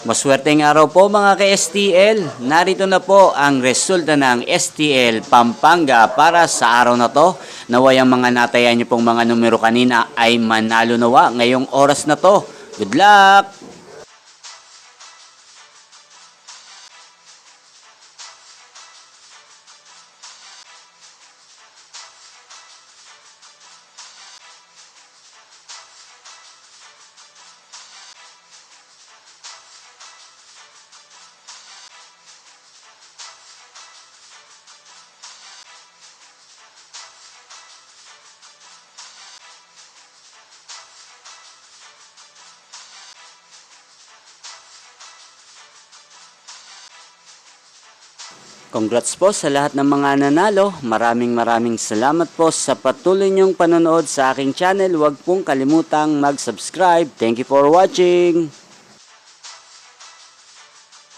Maswerteng araw po mga ka-STL. Narito na po ang resulta ng STL Pampanga para sa araw na to. Naway ang mga natayan niyo pong mga numero kanina ay manalo nawa ngayong oras na to. Good luck! Congrats po sa lahat ng mga nanalo. Maraming salamat po sa patuloy niyong panonood sa aking channel. Huwag pong kalimutang mag-subscribe. Thank you for watching.